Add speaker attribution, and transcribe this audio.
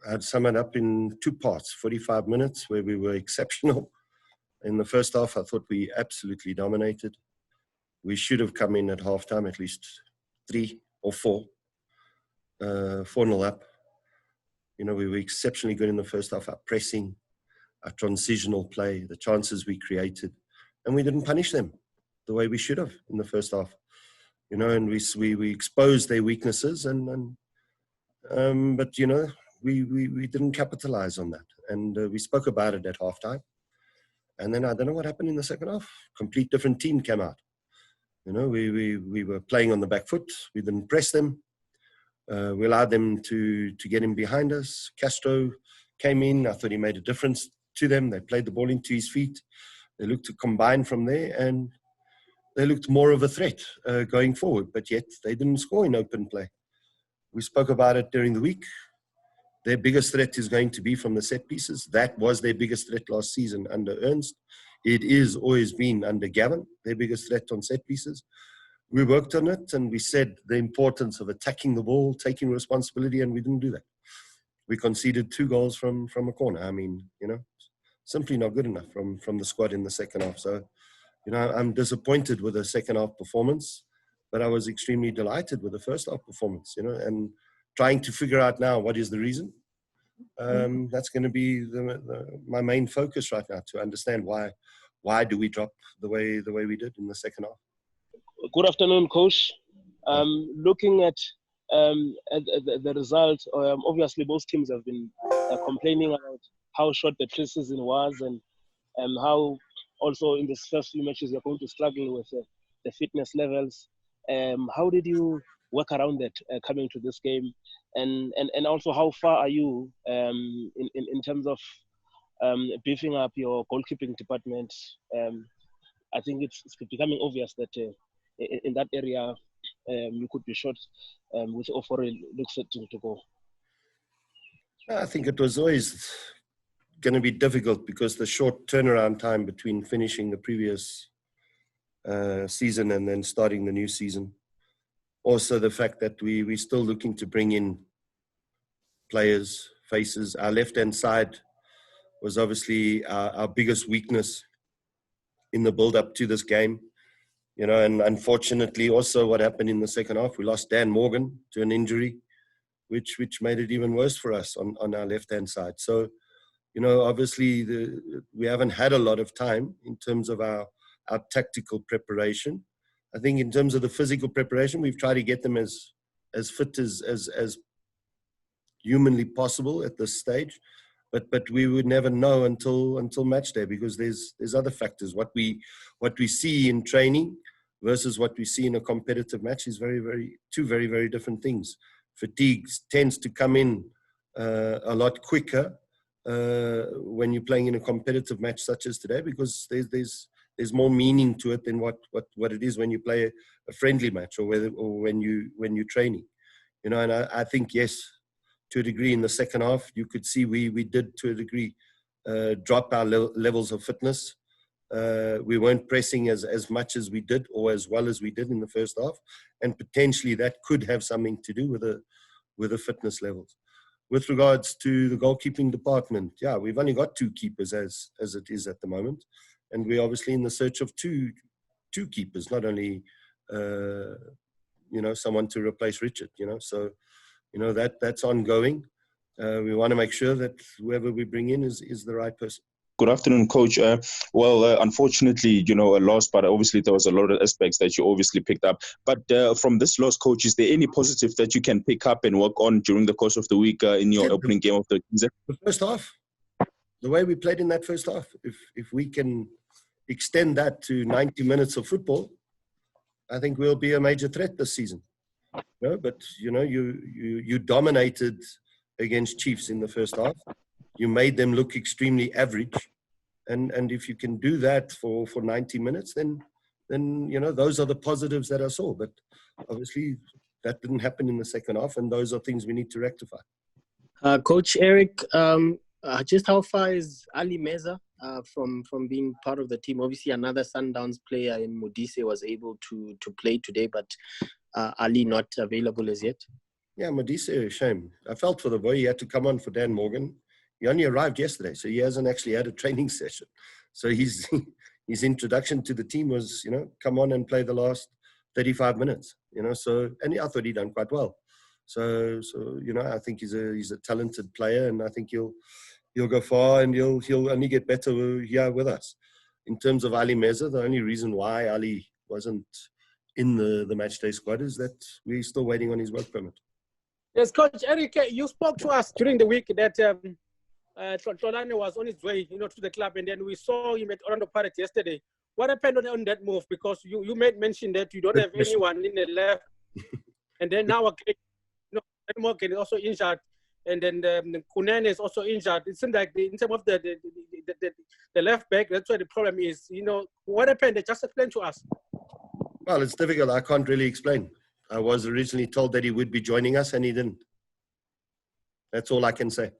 Speaker 1: I'd sum it up in two parts. 45 minutes where we were exceptional. In the first half, I thought we absolutely dominated. We should have come in at halftime at least 3 or 4, 4-0 up. You know, we were exceptionally good in the first half. Our pressing, our transitional play, the chances we created, and we didn't punish them the way we should have in the first half. You know, and we exposed their weaknesses, but you know, we didn't capitalize on that, and we spoke about it at halftime. And then I don't know what happened in the second half. Complete different team came out. You know, we were playing on the back foot. We didn't press them. We allowed them to get in behind us. Castro came in. I thought he made a difference to them. They played the ball into his feet. They looked to combine from there, and they looked more of a threat going forward. But yet they didn't score in open play. We spoke about it during the week. Their biggest threat is going to be from the set pieces. That was their biggest threat last season under Ernst. It is always been under Gavin, their biggest threat on set pieces. We worked on it, and we said the importance of attacking the ball, taking responsibility, and we didn't do that. We conceded 2 goals from a corner. I mean, you know, simply not good enough from the squad in the second half. So, you know, I'm disappointed with the second half performance, but I was extremely delighted with the first half performance, you know, and trying to figure out now what is the reason. That's going to be my main focus right now, to understand why do we drop the way we did in the second half.
Speaker 2: Good afternoon, Coach. Looking at the result, obviously both teams have been complaining about how short the preseason was, and how also in these first few matches you're going to struggle with the fitness levels. How did you work around that coming to this game, and also how far are you in terms of beefing up your goalkeeping department? I think it's becoming obvious that in that area you could be short, with Ofori looks set to go.
Speaker 1: I think it was always going to be difficult because the short turnaround time between finishing the previous season and then starting the new season. Also the fact that we're still looking to bring in players, faces. Our left-hand side was obviously our biggest weakness in the build-up to this game. You know, and unfortunately also what happened in the second half, we lost Dan Morgan to an injury, which made it even worse for us on our left-hand side. So, you know, obviously we haven't had a lot of time in terms of our tactical preparation. I think in terms of the physical preparation, we've tried to get them as fit as humanly possible at this stage. But we would never know until match day, because there's other factors. What we see in training versus what we see in a competitive match is two very, very different things. Fatigue tends to come in a lot quicker when you're playing in a competitive match such as today, because there's more meaning to it than what it is when you play a friendly match or when you're training. You know, and I think, yes, to a degree in the second half, you could see we did to a degree drop our levels of fitness. We weren't pressing as much as we did or as well as we did in the first half, and potentially that could have something to do with the fitness levels. With regards to the goalkeeping department, yeah, we've only got 2 keepers as it is at the moment, and we're obviously in the search of two keepers, not only you know, someone to replace Richard. You know, so you know that's ongoing. We want to make sure that whoever we bring in is the right person.
Speaker 3: Good afternoon, Coach. Unfortunately, you know, a loss, but obviously there was a lot of aspects that you obviously picked up. But from this loss, Coach, is there any positive that you can pick up and work on during the course of the week in your opening game of the season?
Speaker 1: The first half, the way we played in that first half, if we can extend that to 90 minutes of football, I think we'll be a major threat this season. You know, but you know, you dominated against Chiefs in the first half. You made them look extremely average, and if you can do that for 90 minutes, then you know, those are the positives that I saw. But obviously that didn't happen in the second half, and those are things we need to rectify.
Speaker 4: Coach Eric, just how far is Ali Meza from being part of the team? Obviously another Sundowns player in Modise was able to play today, but Ali not available as yet.
Speaker 1: Yeah, Modise, shame. I felt for the boy. He had to come on for Dan Morgan. He only arrived yesterday, so he hasn't actually had a training session. So his introduction to the team was, come on and play the last 35 minutes, So, and I thought he'd done quite well. So I think he's a talented player, and I think he'll go far, and he'll only get better here with us. In terms of Ali Meza, the only reason why Ali wasn't in the matchday squad is that we're still waiting on his work permit.
Speaker 5: Yes, Coach Eric, you spoke to us during the week that Hlongwane was on his way, to the club, and then we saw him at Orlando Pirates yesterday. What happened on that move? Because you made mention that you don't have anyone in the left, and then now again, Morgan is also injured, and then Khune is also injured. It seems like in terms of the left back, that's where the problem is. What happened? Just explain to us.
Speaker 1: Well, it's difficult. I can't really explain. I was originally told that he would be joining us, and he didn't. That's all I can say.